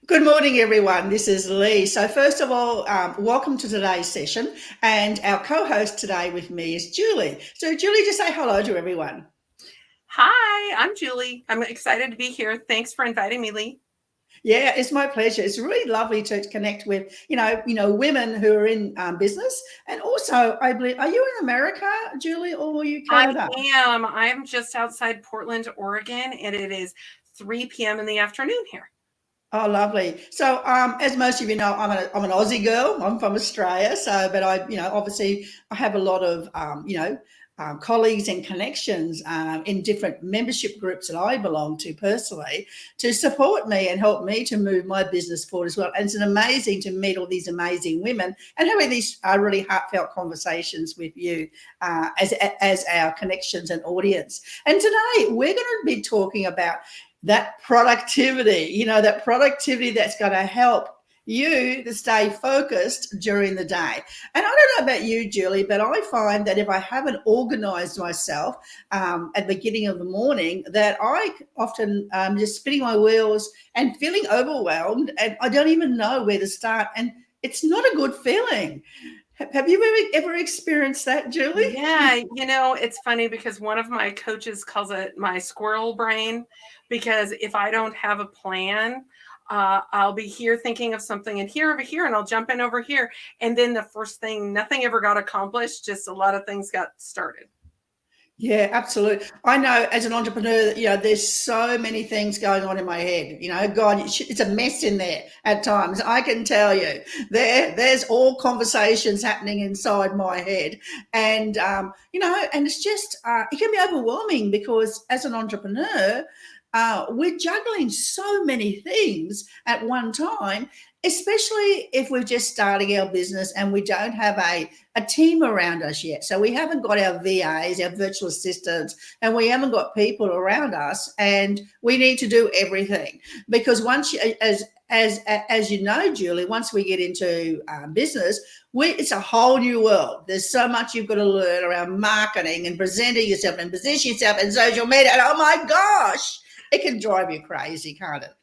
Good morning, everyone. This is Lee. So, first of all, welcome to today's session. And our co host today with me is Julie. So, Julie, just say hello to everyone. Hi, I'm Julie. I'm excited to be here. Thanks for inviting me, Lee. Yeah, it's my pleasure. It's really lovely to connect with, women who are in business. And also, I believe, are you in America, Julie, or are you I Canada? am. I'm just outside Portland, Oregon, and it is 3 p.m. in the afternoon here. Oh, lovely. So, as most of you know, I'm an Aussie girl. I'm from Australia. So, but obviously, I have a lot of, colleagues and connections in different membership groups that I belong to personally to support me and help me to move my business forward as well. And it's amazing to meet all these amazing women and having these really heartfelt conversations with you as our connections and audience. And today we're going to be talking about that productivity that's going to help you to stay focused during the day. And I don't know about you, Julie, but I find that if I haven't organized myself at the beginning of the morning, that I often just spinning my wheels and feeling overwhelmed, and I don't even know where to start. And it's not a good feeling. Have you ever experienced that, Julie? Yeah, it's funny because one of my coaches calls it my squirrel brain because if I don't have a plan, I'll be here thinking of something and here over here, and I'll jump in over here. And then the first thing, nothing ever got accomplished, just a lot of things got started. Yeah, absolutely. I know as an entrepreneur that, there's so many things going on in my head. God, it's a mess in there at times. I can tell you there's all conversations happening inside my head. And, and it's just, it can be overwhelming because as an entrepreneur, we're juggling so many things at one time, especially if we're just starting our business and we don't have a team around us yet. So we haven't got our VAs, our virtual assistants, and we haven't got people around us, and we need to do everything because once you, as you know, Julie, once we get into business, it's a whole new world. There's so much you've got to learn around marketing and presenting yourself and positioning yourself and social media. And oh my gosh, it can drive you crazy, can't it?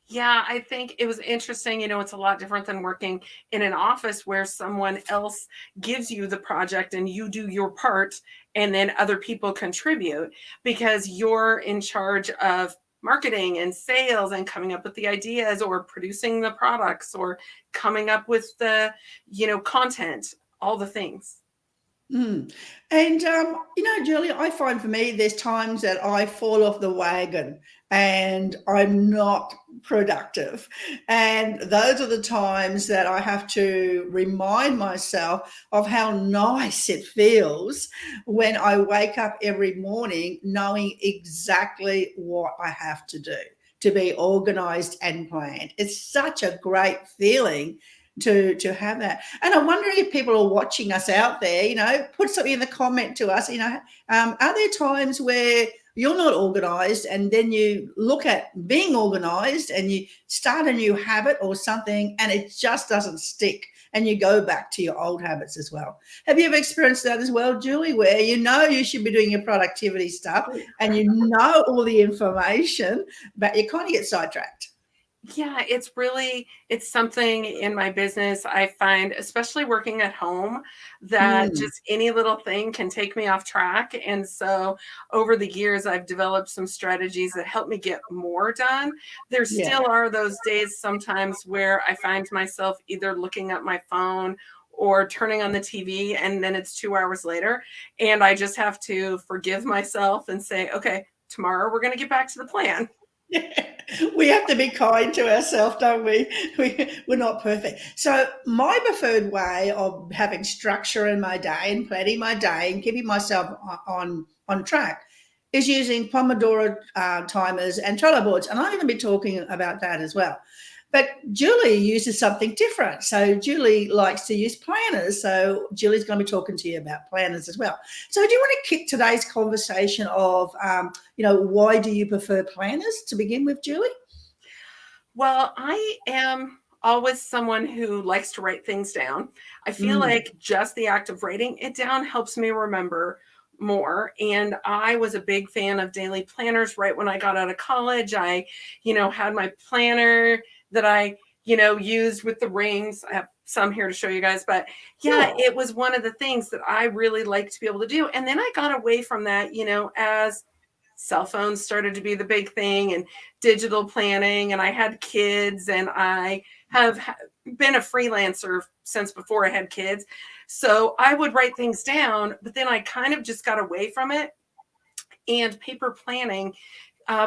Yeah, I think it was interesting. It's a lot different than working in an office where someone else gives you the project and you do your part and then other people contribute because you're in charge of marketing and sales and coming up with the ideas or producing the products or coming up with the, content, all the things. Mm. And, Julie, I find for me, there's times that I fall off the wagon and I'm not productive. And those are the times that I have to remind myself of how nice it feels when I wake up every morning knowing exactly what I have to do to be organized and planned. It's such a great feeling to have that. And I'm wondering if people are watching us out there, put something in the comment to us. Are there times where you're not organized and then you look at being organized and you start a new habit or something and it just doesn't stick and you go back to your old habits as well? Have you ever experienced that as well, Julie, where you should be doing your productivity stuff and you know all the information, but you kind of get sidetracked? Yeah, it's something in my business I find, especially working at home, that Mm, just any little thing can take me off track. And so over the years, I've developed some strategies that help me get more done. There yeah. still are those days sometimes where I find myself either looking at my phone or turning on the TV, and then it's 2 hours later. And I just have to forgive myself and say, okay, tomorrow we're going to get back to the plan. We have to be kind to ourselves, don't we? We're not perfect. So, my preferred way of having structure in my day and planning my day and keeping myself on track is using Pomodoro timers and Trello boards. And I'm going to be talking about that as well. But Julie uses something different. So Julie likes to use planners. So Julie's going to be talking to you about planners as well. So do you want to kick today's conversation of, why do you prefer planners to begin with, Julie? Well, I am always someone who likes to write things down. I feel Mm, like just the act of writing it down helps me remember more. And I was a big fan of daily planners right when I got out of college. I, had my planner that I, used with the rings. I have some here to show you guys, but yeah, it was one of the things that I really liked to be able to do. And then I got away from that, as cell phones started to be the big thing and digital planning, and I had kids, and I have been a freelancer since before I had kids. So I would write things down, but then I kind of just got away from it. And paper planning,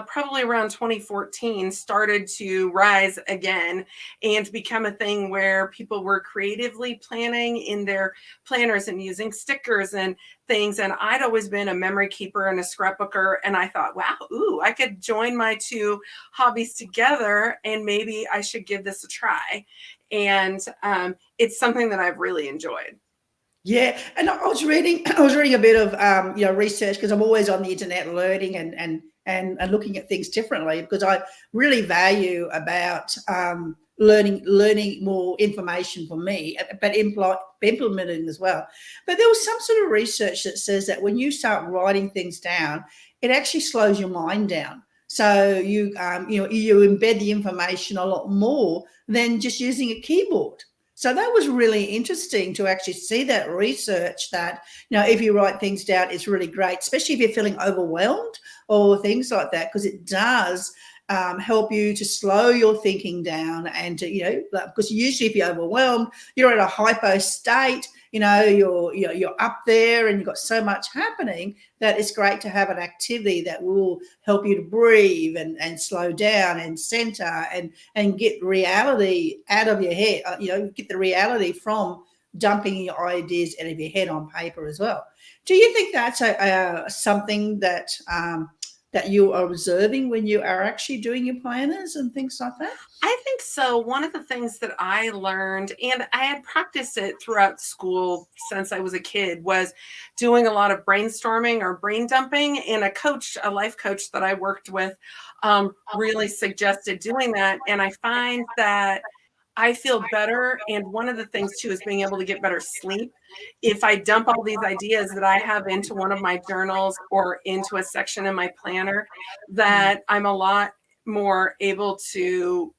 probably around 2014, started to rise again and become a thing where people were creatively planning in their planners and using stickers and things. And I'd always been a memory keeper and a scrapbooker. And I thought, wow, I could join my two hobbies together, and maybe I should give this a try. And it's something that I've really enjoyed. Yeah, and I was reading a bit of research, because I'm always on the internet learning and looking at things differently, because I really value about learning more information for me, but implementing as well. But there was some sort of research that says that when you start writing things down, it actually slows your mind down. So you embed the information a lot more than just using a keyboard. So that was really interesting to actually see that research, that, if you write things down, it's really great, especially if you're feeling overwhelmed or things like that, because it does help you to slow your thinking down, and to, because usually if you're overwhelmed, you're in a hypo state, you're up there and you've got so much happening, that it's great to have an activity that will help you to breathe and slow down and center and get reality out of your head, get the reality from dumping your ideas out of your head on paper as well. Do you think that's something that that you are observing when you are actually doing your planners and things like that? I think so. One of the things that I learned, and I had practiced it throughout school since I was a kid, was doing a lot of brainstorming or brain dumping. And a life coach that I worked with, really suggested doing that. And I find that I feel better. And one of the things too is being able to get better sleep. If I dump all these ideas that I have into one of my journals or into a section in my planner, that I'm a lot more able to,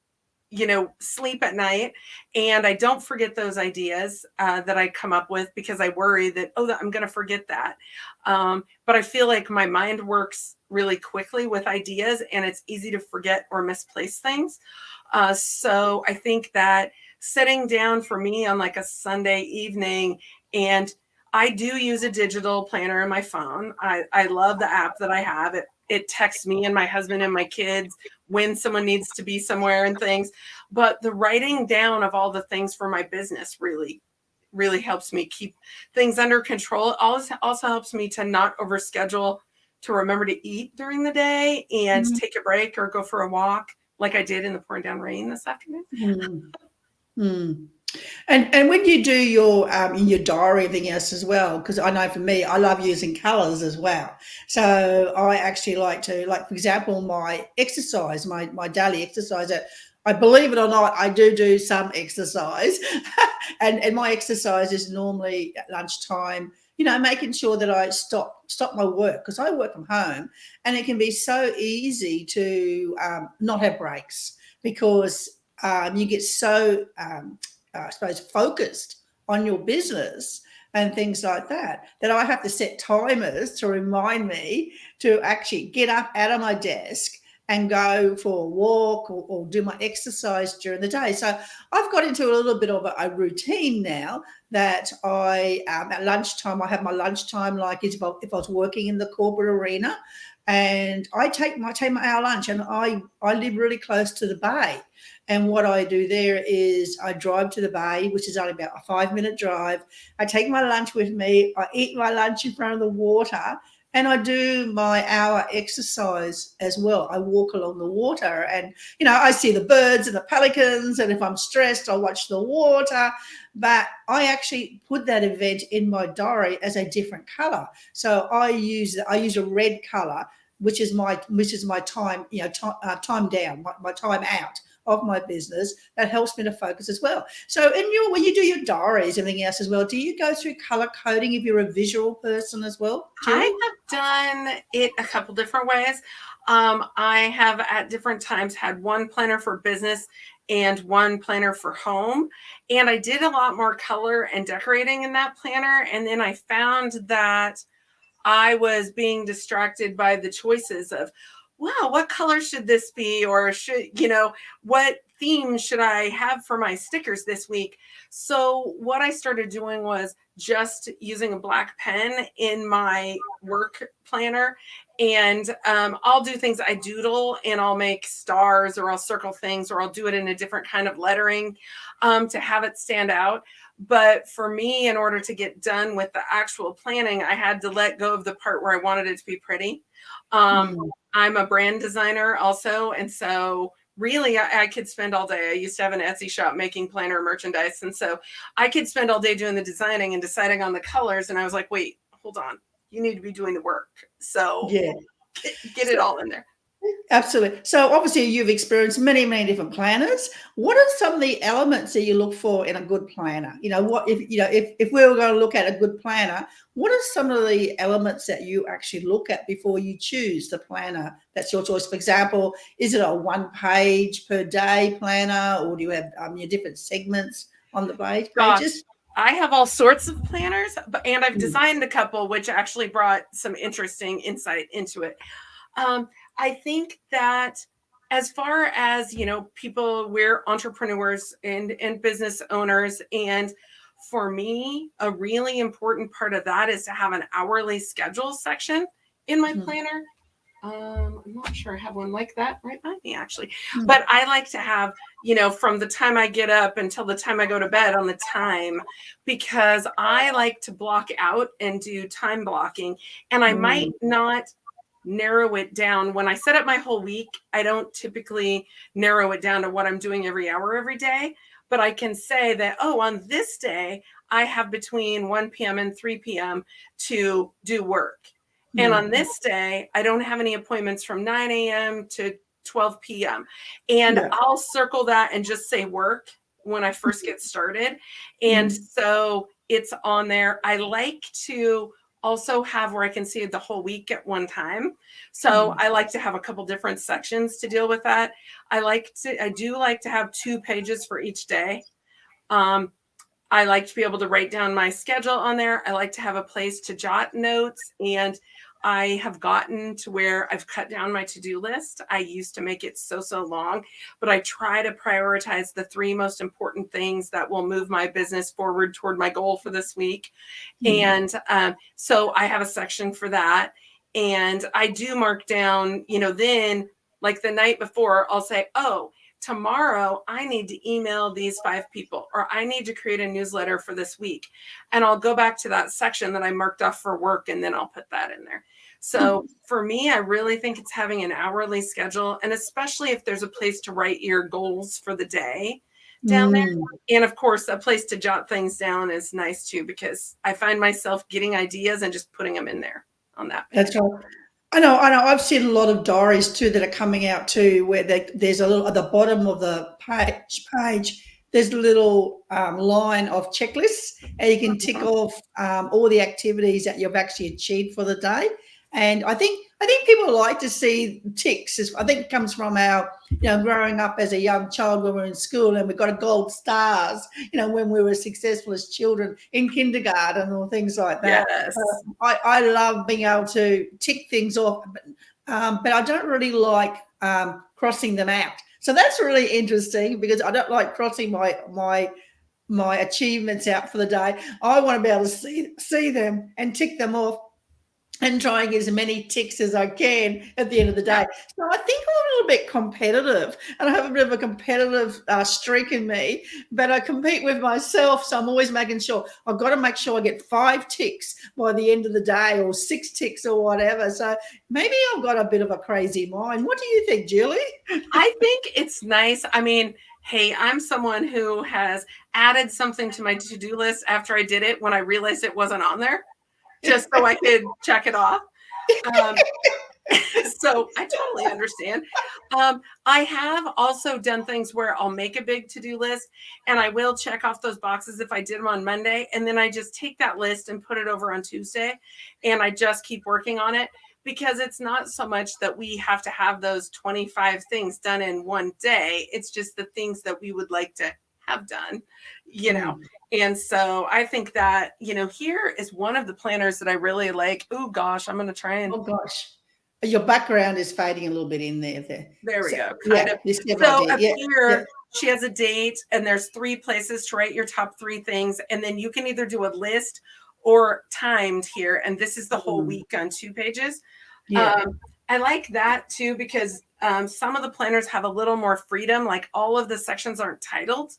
sleep at night, and I don't forget those ideas that I come up with, because I worry that, I'm going to forget that. But I feel like my mind works really quickly with ideas, and it's easy to forget or misplace things. So I think that sitting down for me on like a Sunday evening, and I do use a digital planner in my phone. I love the app that I have. It texts me and my husband and my kids when someone needs to be somewhere and things. But the writing down of all the things for my business really, really helps me keep things under control. It also helps me to not overschedule, to remember to eat during the day and take a break or go for a walk, like I did in the pouring down rain this afternoon. And when you do your in your diary, everything else as well, because I know for me, I love using colors as well. So I actually like to, like, for example, my exercise, my daily exercise. That, I believe it or not, I do some exercise, and my exercise is normally at lunchtime. Making sure that I stop my work, because I work from home, and it can be so easy to not have breaks, because you get so I suppose focused on your business and things like that I have to set timers to remind me to actually get up out of my desk and go for a walk or do my exercise during the day. So I've got into a little bit of a routine now, that I at lunchtime, I have my lunchtime, like if I was working in the corporate arena, and I take my hour lunch, and I live really close to the bay. And what I do there is I drive to the bay, which is only about a 5-minute drive. I take my lunch with me. I eat my lunch in front of the water, and I do my hour exercise as well. I walk along the water, and, I see the birds and the pelicans. And if I'm stressed, I watch the water. But I actually put that event in my diary as a different color. So I use a red color, which is my time, time down, my time out. of my business, that helps me to focus as well. So when you do your diaries, everything else as well, do you go through color coding if you're a visual person as well, I Julie? have done it a couple different ways. I have at different times had one planner for business and one planner for home. And I did a lot more color and decorating in that planner. And then I found that I was being distracted by the choices of, wow, what color should this be? Or what theme should I have for my stickers this week? So what I started doing was just using a black pen in my work planner. And I'll do things, I doodle and I'll make stars or I'll circle things or I'll do it in a different kind of lettering to have it stand out. But for me, in order to get done with the actual planning, I had to let go of the part where I wanted it to be pretty. I'm a brand designer also. And so really I could spend all day. I used to have an Etsy shop making planner merchandise. And so I could spend all day doing the designing and deciding on the colors. And I was like, wait, hold on. You need to be doing the work. So Yeah. get it all in there. Absolutely. So obviously you've experienced many, many different planners. What are some of the elements that you look for in a good planner? If we were going to look at a good planner, what are some of the elements that you actually look at before you choose the planner that's your choice? For example, is it a 1 page per day planner, or do you have your different segments on the pages? I have all sorts of planners, and I've designed a couple, which actually brought some interesting insight into it. I think that as far as, people, we're entrepreneurs and business owners. And for me, a really important part of that is to have an hourly schedule section in my planner. I'm not sure I have one like that right by me, actually. But I like to have, from the time I get up until the time I go to bed on the time, because I like to block out and do time blocking. And I might not narrow it down. When I set up my whole week, I don't typically narrow it down to what I'm doing every hour, every day. But I can say that, on this day, I have between 1 p.m. and 3 p.m. to do work. And on this day, I don't have any appointments from 9 a.m. to 12 p.m. And I'll circle that and just say work when I first get started. And so it's on there. I like to also have where I can see the whole week at one time. So I like to have a couple different sections to deal with that. I do like to have 2 pages for each day. I like to be able to write down my schedule on there. I like to have a place to jot notes, and I have gotten to where I've cut down my to-do list. I used to make it so long, but I try to prioritize the 3 most important things that will move my business forward toward my goal for this week. And so I have a section for that. And I do mark down, then like the night before, I'll say, tomorrow I need to email these 5 people, or I need to create a newsletter for this week. And I'll go back to that section that I marked off for work, and then I'll put that in there. So for me, I really think it's having an hourly schedule, and especially if there's a place to write your goals for the day down there. And of course, a place to jot things down is nice too, because I find myself getting ideas and just putting them in there on that page. That's right. I know. I've seen a lot of diaries too that are coming out too, where there's a little at the bottom of the page. There's a little line of checklists, and you can tick off all the activities that you've actually achieved for the day. And I think people like to see ticks. I think it comes from our, growing up as a young child when we were in school, and we got a gold stars, when we were successful as children in kindergarten or things like that. Yes. I love being able to tick things off, but I don't really like crossing them out. So that's really interesting, because I don't like crossing my achievements out for the day. I want to be able to see them and tick them off, and trying as many ticks as I can at the end of the day. So I think I'm a little bit competitive, and I have a bit of a competitive streak in me, but I compete with myself. So I'm always making sure I've got to make sure I get 5 ticks by the end of the day, or 6 ticks or whatever. So maybe I've got a bit of a crazy mind. What do you think, Julie? I think it's nice. I mean, hey, I'm someone who has added something to my to-do list after I did it when I realized it wasn't on there, just so I could check it off. So I totally understand. I have also done things where I'll make a big to-do list and I will check off those boxes if I did them on Monday. And then I just take that list and put it over on Tuesday. And I just keep working on it, because it's not so much that we have to have those 25 things done in one day. It's just the things that we would like to have done, you know. Mm. And so I think that, here is one of the planners that I really like. Oh gosh, I'm going to try and Oh gosh, your background is fading a little bit in there. there we So go. Kind yeah, of. this step So idea. up Yeah, yeah. here, she has a date, and there's 3 places to write your top 3 things. And then you can either do a list or timed here. And this is the whole Mm. week on 2 pages. Yeah. I like that too, because some of the planners have a little more freedom, like all of the sections aren't titled.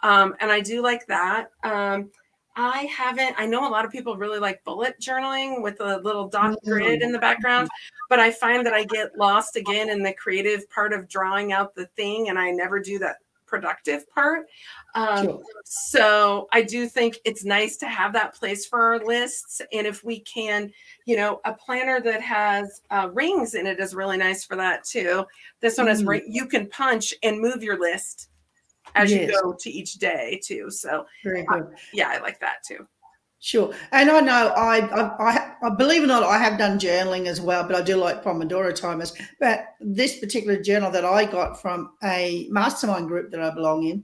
And I do like that. I know a lot of people really like bullet journaling with a little dot grid in the background, but I find that I get lost again in the creative part of drawing out the thing, and I never do that productive part. Sure. So I do think it's nice to have that place for our lists. And if we can, a planner that has rings in it is really nice for that too. This one is Mm. you can punch and move your list as you Yes. go to each day too. So Very good. yeah, I like that too. Sure. And I know I believe it or not, I have done journaling as well, but I do like Pomodoro timers. But this particular journal that I got from a mastermind group that I belong in,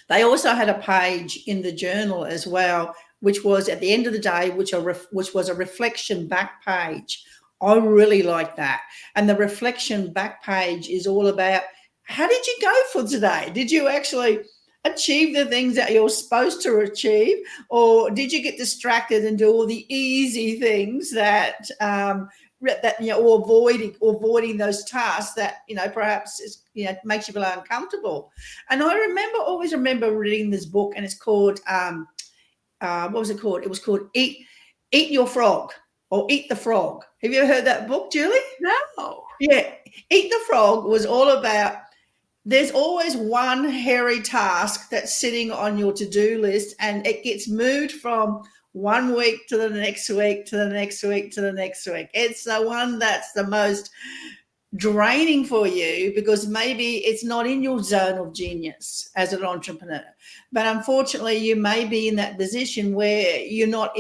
they also had a page in the journal as well, which was at the end of the day, which was a reflection back page. I really like that. And the reflection back page is all about, how did you go for today? Did you actually achieve the things that you're supposed to achieve, or did you get distracted and do all the easy things that or avoiding those tasks that perhaps makes you feel uncomfortable? And always remember reading this book, and it's called what was it called? It was called Eat Your Frog, or Eat the Frog. Have you ever heard that book, Julie? No. Yeah. Eat the Frog was all about, there's always one hairy task that's sitting on your to-do list, and it gets moved from one week to the next week to the next week to the next week. It's the one that's the most draining for you, because maybe it's not in your zone of genius as an entrepreneur. But unfortunately, you may be in that position where you're not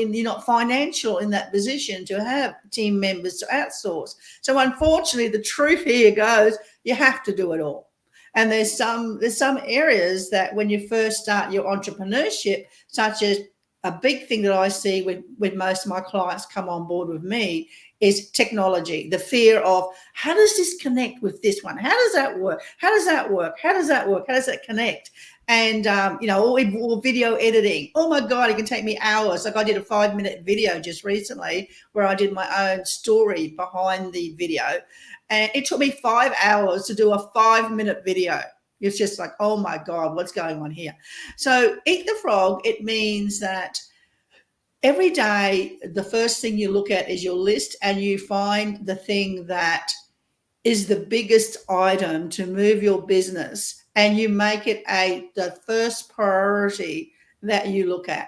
financial in that position to have team members to outsource. So unfortunately, the truth here goes, you have to do it all. And there's some areas that when you first start your entrepreneurship, such as a big thing that I see with most of my clients come on board with me, is technology. The fear of, how does this connect with this one? How does that work? How does that work? How does that work? How does that connect? And or video editing. Oh my God, it can take me hours. Like I did a 5-minute video just recently where I did my own story behind the video. And it took me 5 hours to do a 5-minute video. It's just like, oh my God, what's going on here? So Eat the Frog, it means that every day, the first thing you look at is your list, and you find the thing that is the biggest item to move your business, and you make it the first priority that you look at.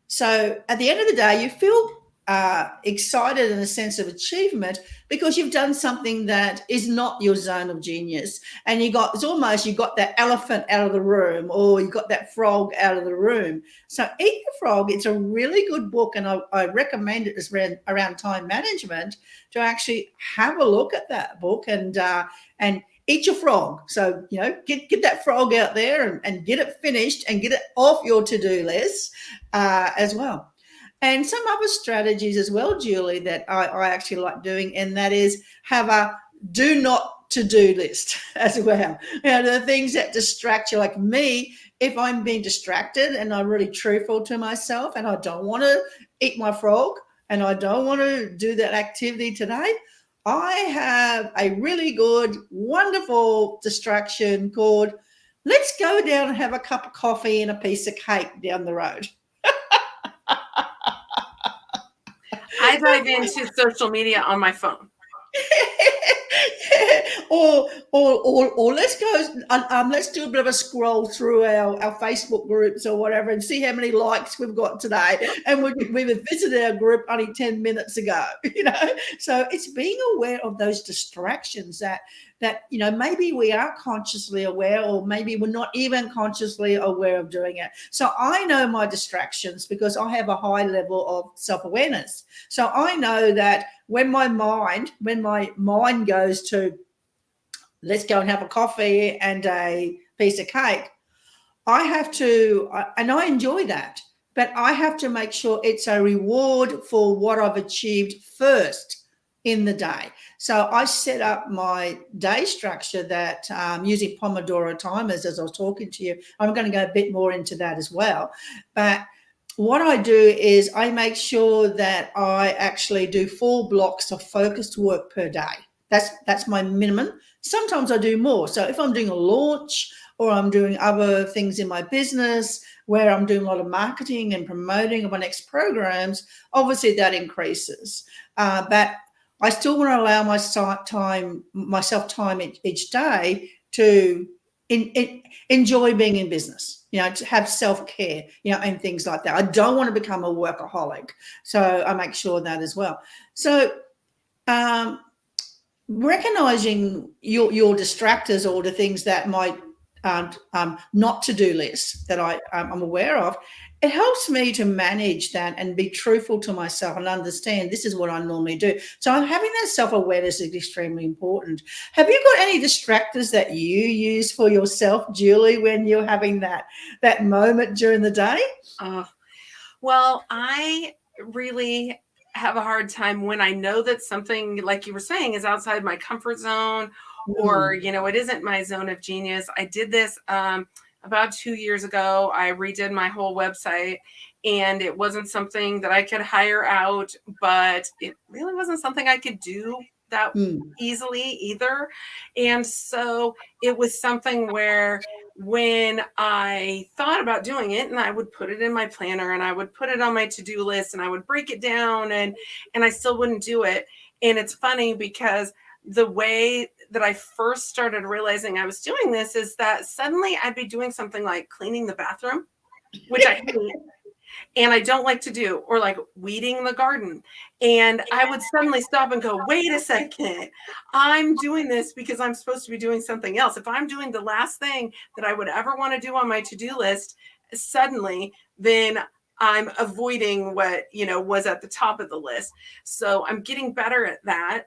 So at the end of the day, you feel excited and a sense of achievement because you've done something that is not your zone of genius, and you got that elephant out of the room, or you got that frog out of the room. So Eat the Frog, it's a really good book, and I recommend it as around time management, to actually have a look at that book and eat your frog. So get that frog out there and get it finished and get it off your to-do list as well. And some other strategies as well, Julie, that I actually like doing, and that is have a do not to-do list as well. The things that distract you, like me, if I'm being distracted and I'm really truthful to myself and I don't want to eat my frog and I don't want to do that activity today, I have a really good, wonderful distraction called, let's go down and have a cup of coffee and a piece of cake down the road. I dive into social media on my phone. Yeah. Or let's do a bit of a scroll through our Facebook groups or whatever and see how many likes we've got today. Yep. And we've visited our group only 10 minutes ago, So it's being aware of those distractions that maybe we are consciously aware, or maybe we're not even consciously aware of doing it. So I know my distractions because I have a high level of self-awareness. So I know that when my mind goes to, let's go and have a coffee and a piece of cake, I have to, and I enjoy that, but I have to make sure it's a reward for what I've achieved first in the day. So I set up my day structure that using Pomodoro timers, as I was talking to you. I'm going to go a bit more into that as well. But what I do is I make sure that I actually do 4 blocks of focused work per day. That's my minimum. Sometimes I do more. So if I'm doing a launch, or I'm doing other things in my business where I'm doing a lot of marketing and promoting of my next programs, obviously that increases. But I still want to allow myself time each day to enjoy being in business, to have self-care, and things like that. I don't want to become a workaholic. So I make sure that as well. So recognizing your distractors, or the things that might not to-do list that I'm aware of, it helps me to manage that and be truthful to myself and understand this is what I normally do. So having that self-awareness is extremely important. Have you got any distractors that you use for yourself, Julie, when you're having that moment during the day? Well, I really have a hard time when I know that something, like you were saying, is outside my comfort zone, or it isn't my zone of genius. I did this about 2 years ago. I redid my whole website, and it wasn't something that I could hire out, but it really wasn't something I could do that easily either. And so it was something where when I thought about doing it, and I would put it in my planner and I would put it on my to-do list and I would break it down, and I still wouldn't do it. And it's funny because the way that I first started realizing I was doing this is that suddenly I'd be doing something like cleaning the bathroom, which I hate and I don't like to do, or like weeding the garden. And I would suddenly stop and go, wait a second, I'm doing this because I'm supposed to be doing something else. If I'm doing the last thing that I would ever want to do on my to-do list, suddenly then I'm avoiding what, was at the top of the list. So I'm getting better at that.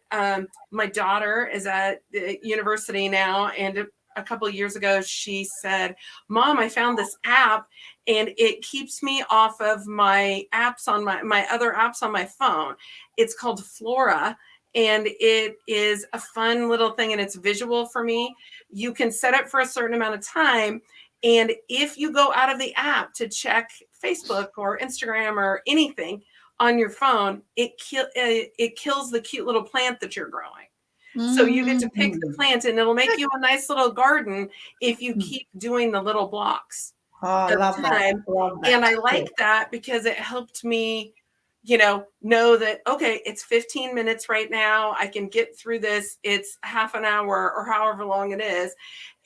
My daughter is at the university now, and a couple of years ago, she said, Mom, I found this app and it keeps me off of my apps on my other apps on my phone. It's called Flora, and it is a fun little thing, and it's visual for me. You can set it for a certain amount of time, and if you go out of the app to check Facebook or Instagram or anything on your phone, it kills the cute little plant that you're growing. So you get to pick the plant, and it'll make you a nice little garden if you keep doing the little blocks. Oh, I love that. Love that. And I like that because it helped me, know that, okay, it's 15 minutes right now. I can get through this. It's half an hour or however long it is.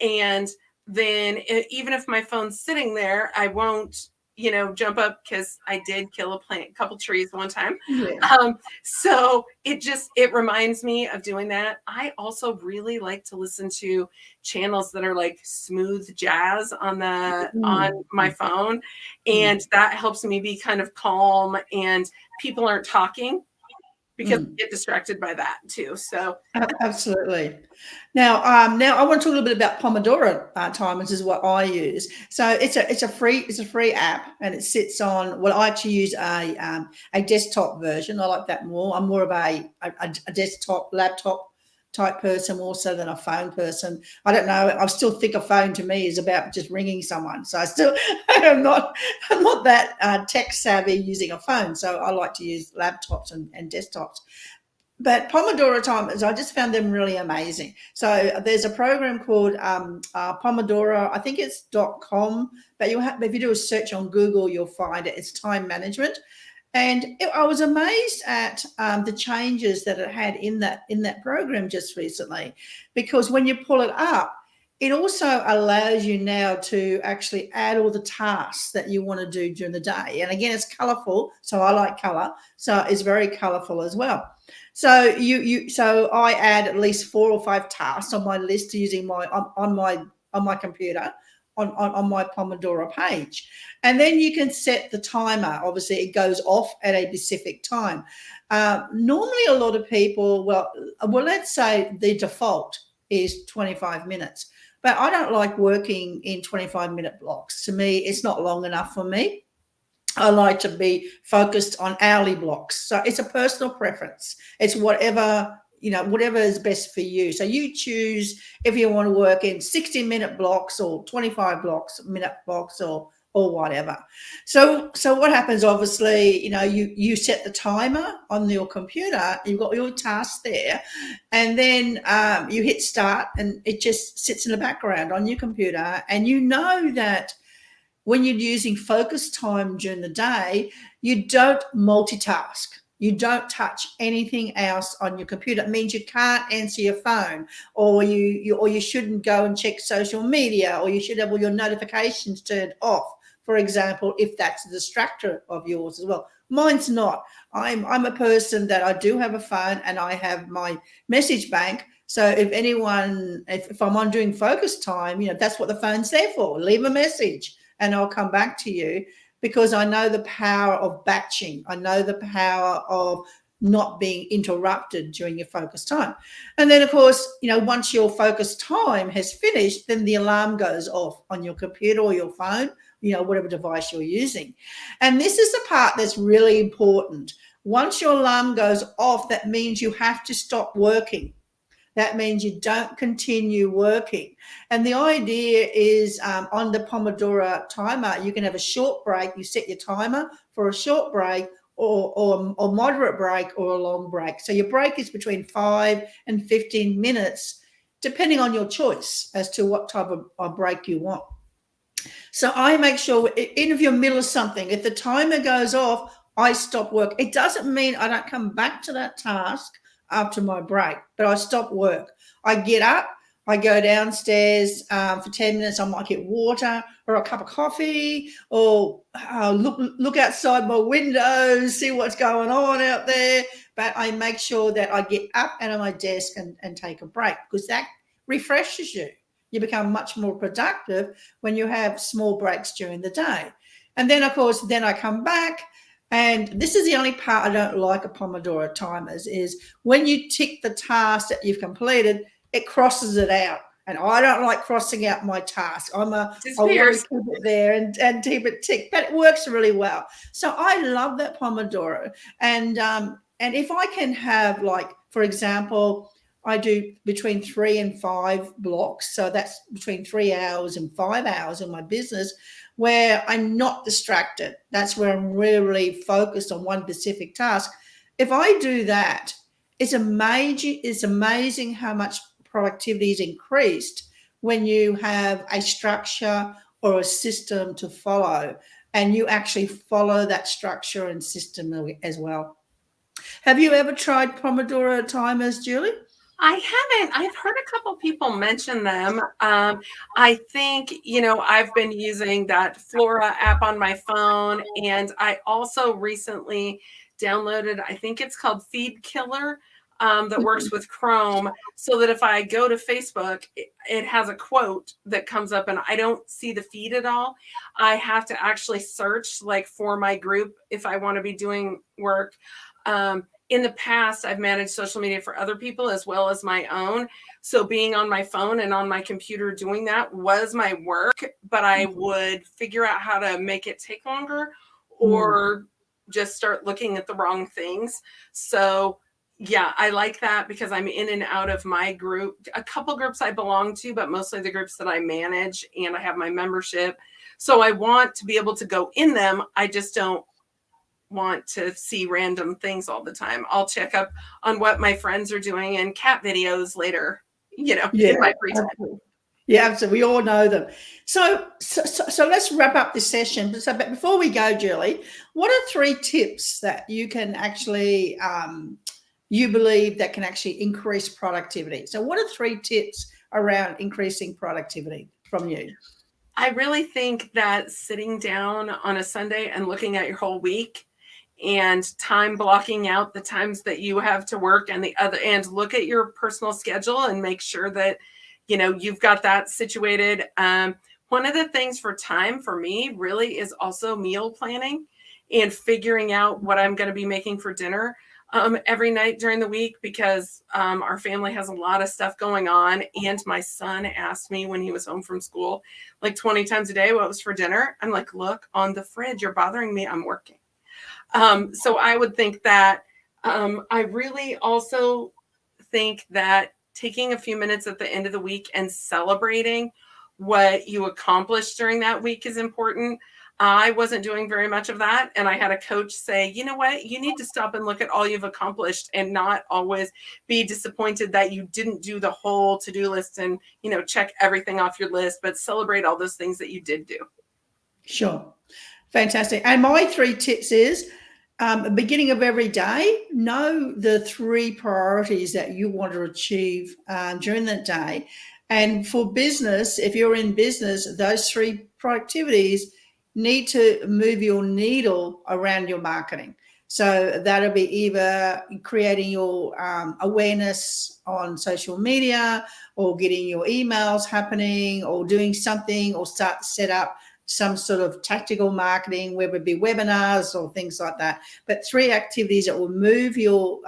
And then even if my phone's sitting there, I won't, jump up, because I did kill a couple trees one time. Yeah. So it reminds me of doing that. I also really like to listen to channels that are like smooth jazz on my phone. And that helps me be kind of calm, and people aren't talking, because I get distracted by that too. So absolutely. Now I want to talk a little bit about Pomodoro timers, is what I use. So it's a free app, and it sits on. Well, I actually use a desktop version. I like that more. I'm more of a desktop laptop type person more so than a phone person. I don't know. I still think a phone to me is about just ringing someone. So I'm not that tech savvy using a phone. So I like to use laptops and desktops. But Pomodoro timers, I just found them really amazing. So there's a program called Pomodoro, I think it's .com, but if you do a search on Google, you'll find it. It's time management. And I was amazed at the changes that it had in that program just recently, because when you pull it up, it also allows you now to actually add all the tasks that you want to do during the day. And again, it's colorful, so I like color, so it's very colorful as well. So I add at least 4 or 5 tasks on my list using my on my computer on my Pomodoro page. And then you can set the timer. Obviously, it goes off at a specific time. Normally, a lot of people, let's say the default is 25 minutes. But I don't like working in 25-minute blocks. To me, it's not long enough for me. I like to be focused on hourly blocks. So it's a personal preference. It's whatever is best for you. So you choose if you want to work in 60-minute blocks or 25-minute blocks or whatever. So what happens, obviously, you set the timer on your computer, you've got your tasks there, and then you hit start, and it just sits in the background on your computer. And you know that when you're using focus time during the day, you don't multitask. You don't touch anything else on your computer. It means you can't answer your phone, or you shouldn't go and check social media, or you should have all your notifications turned off, for example, if that's a distractor of yours as well. Mine's not. I'm a person that I do have a phone, and I have my message bank. So if I'm on doing focus time, that's what the phone's there for. Leave a message and I'll come back to you, because I know the power of batching. I know the power of not being interrupted during your focus time. And then, of course, once your focus time has finished, then the alarm goes off on your computer or your phone, whatever device you're using. And this is the part that's really important. Once your alarm goes off, that means you have to stop working. That means you don't continue working. And the idea is on the Pomodoro timer, you can have a short break. You set your timer for a short break or moderate break or a long break. So your break is between 5 and 15 minutes, depending on your choice as to what type of break you want. So I make sure, even if you're in the middle of something, if the timer goes off, I stop work. It doesn't mean I don't come back to that task after my break, but I stop work. I get up, I go downstairs for 10 minutes. I might get water or a cup of coffee, or look outside my window, see what's going on out there. But I make sure that I get up out of my desk and take a break, because that refreshes you. You become much more productive when you have small breaks during the day. And then, of course, I come back. And this is the only part I don't like of Pomodoro timers, is when you tick the task that you've completed, it crosses it out. And I don't like crossing out my task. I want to keep it there and keep it ticked, but it works really well. So I love that Pomodoro. And if I can have, like, for example, I do between 3 and 5 blocks. So that's between 3 hours and 5 hours in my business, where I'm not distracted. That's where I'm really focused on one specific task. If I do that, it's amazing how much productivity is increased when you have a structure or a system to follow, and you actually follow that structure and system as well. Have you ever tried Pomodoro timers, Julie? I haven't. I've heard a couple people mention them. I think, I've been using that Flora app on my phone, and I also recently downloaded, I think it's called Feed Killer, that works with Chrome, so that if I go to Facebook, it has a quote that comes up and I don't see the feed at all. I have to actually search, like, for my group if I want to be doing work. In the past, I've managed social media for other people as well as my own. So being on my phone and on my computer doing that was my work, but I would figure out how to make it take longer, or just start looking at the wrong things. So yeah, I like that, because I'm in and out of my group. A couple groups I belong to, but mostly the groups that I manage, and I have my membership. So I want to be able to go in them. I just don't want to see random things all the time. I'll check up on what my friends are doing and cat videos later, in my free time. Yeah, absolutely. We all know them. So let's wrap up this session. So, but before we go, Julie, what are 3 tips that you can actually, you believe that can actually increase productivity? So, what are 3 tips around increasing productivity from you? I really think that sitting down on a Sunday and looking at your whole week and time blocking out the times that you have to work and the other, and look at your personal schedule and make sure that you've got that situated. One of the things for time for me really is also meal planning and figuring out what I'm going to be making for dinner every night during the week, because our family has a lot of stuff going on. And my son asked me when he was home from school like 20 times a day what was for dinner. I'm like, look on the fridge, you're bothering me, I'm working. So I would think that I really also think that taking a few minutes at the end of the week and celebrating what you accomplished during that week is important. I wasn't doing very much of that. And I had a coach say, you know what, you need to stop and look at all you've accomplished and not always be disappointed that you didn't do the whole to-do list and, check everything off your list, but celebrate all those things that you did do. Sure. Fantastic. And my 3 tips is, beginning of every day, know the 3 priorities that you want to achieve during the day. And for business, if you're in business, those 3 productivities need to move your needle around your marketing. So that'll be either creating your awareness on social media, or getting your emails happening, or doing something, or set up some sort of tactical marketing, whether it be webinars or things like that. But 3 activities that will move your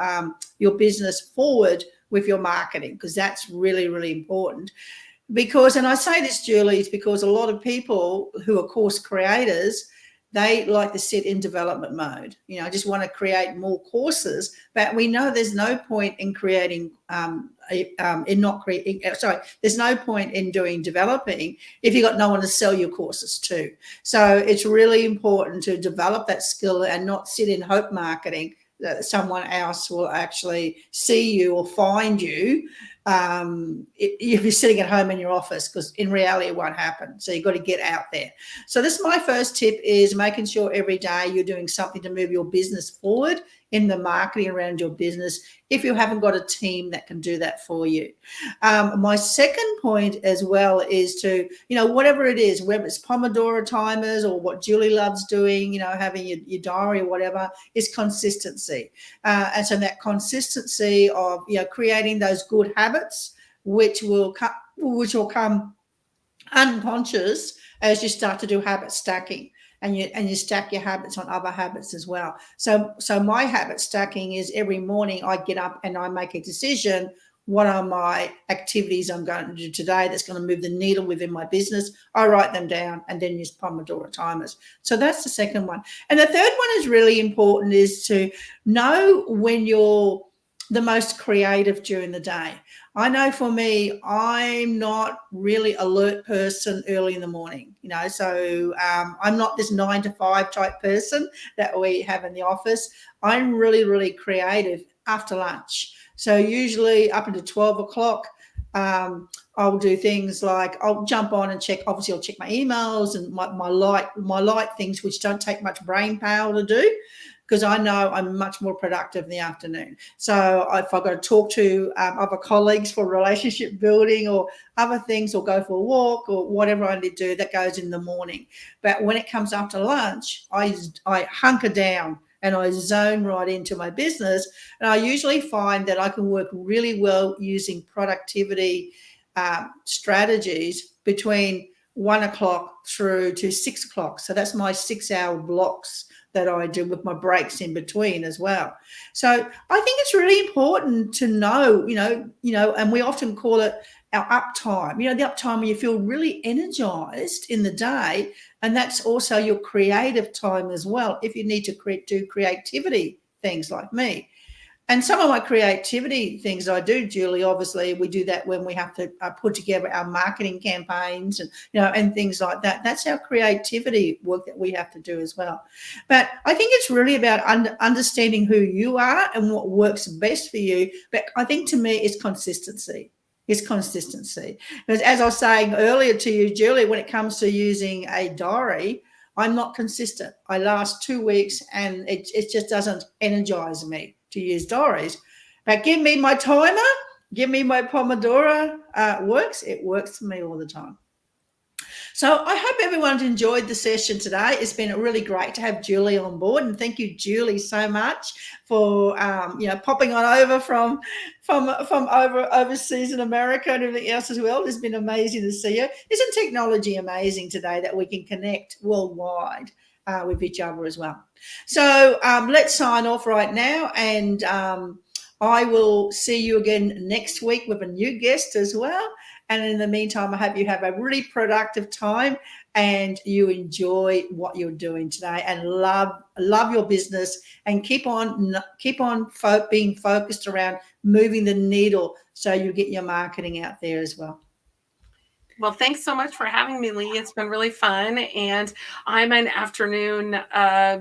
business forward with your marketing, because that's really, really important. Because, and I say this, Julie, is because a lot of people who are course creators, they like to sit in development mode. I just want to create more courses, but we know there's no point in creating, there's no point in doing developing if you've got no one to sell your courses to. So it's really important to develop that skill and not sit in hope marketing that someone else will actually see you or find you if you're sitting at home in your office, because in reality it won't happen. So you've got to get out there. So this is my first tip, is making sure every day you're doing something to move your business forward in the marketing around your business, if you haven't got a team that can do that for you. My second point as well is to, whatever it is, whether it's Pomodoro timers or what Julie loves doing, having your diary or whatever, is consistency. And so that consistency of, creating those good habits, which will come unconscious as you start to do habit stacking. And you stack your habits on other habits as well. So my habit stacking is every morning I get up and I make a decision. What are my activities I'm going to do today that's going to move the needle within my business? I write them down and then use Pomodoro timers. So that's the second one. And the third one is really important, is to know when you're the most creative during the day. I know for me, I'm not really alert person early in the morning, so I'm not this 9 to 5 type person that we have in the office. I'm really, really creative after lunch. So usually up until 12 o'clock, I'll do things like I'll jump on and check. Obviously, I'll check my emails and my light things, which don't take much brain power to do, because I know I'm much more productive in the afternoon. So if I've got to talk to other colleagues for relationship building or other things, or go for a walk or whatever I need to do, that goes in the morning. But when it comes after lunch, I hunker down and I zone right into my business. And I usually find that I can work really well using productivity strategies between 1 o'clock through to 6 o'clock. So that's my 6-hour blocks that I do with my breaks in between as well. So I think it's really important to know, and we often call it our uptime, the uptime when you feel really energized in the day. And that's also your creative time as well, if you need to do creativity things like me. And some of my creativity things I do, Julie, obviously we do that when we have to put together our marketing campaigns and, and things like that. That's our creativity work that we have to do as well. But I think it's really about understanding who you are and what works best for you. But I think to me it's consistency. is consistency. Because as I was saying earlier to you, Julie, when it comes to using a diary, I'm not consistent. I last 2 weeks and it just doesn't energize me to use diaries. But give me my timer, give me my Pomodoro works. It works for me all the time. So I hope everyone's enjoyed the session today. It's been really great to have Julie on board, and thank you, Julie, so much for popping on over from overseas in America and everything else as well. It's been amazing to see you. Isn't technology amazing today that we can connect worldwide with each other as well? So let's sign off right now, and I will see you again next week with a new guest as well. And in the meantime, I hope you have a really productive time and you enjoy what you're doing today and love your business, and keep on being focused around moving the needle so you get your marketing out there as well. Well, thanks so much for having me, Lee. It's been really fun. And I'm an afternoon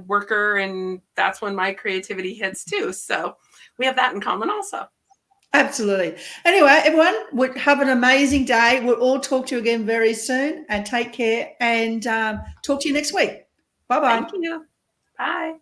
worker, and that's when my creativity hits too. So we have that in common also. Absolutely. Anyway, everyone, would have an amazing day. We'll all talk to you again very soon, and take care, and talk to you next week. Bye-bye. Thank you. Bye.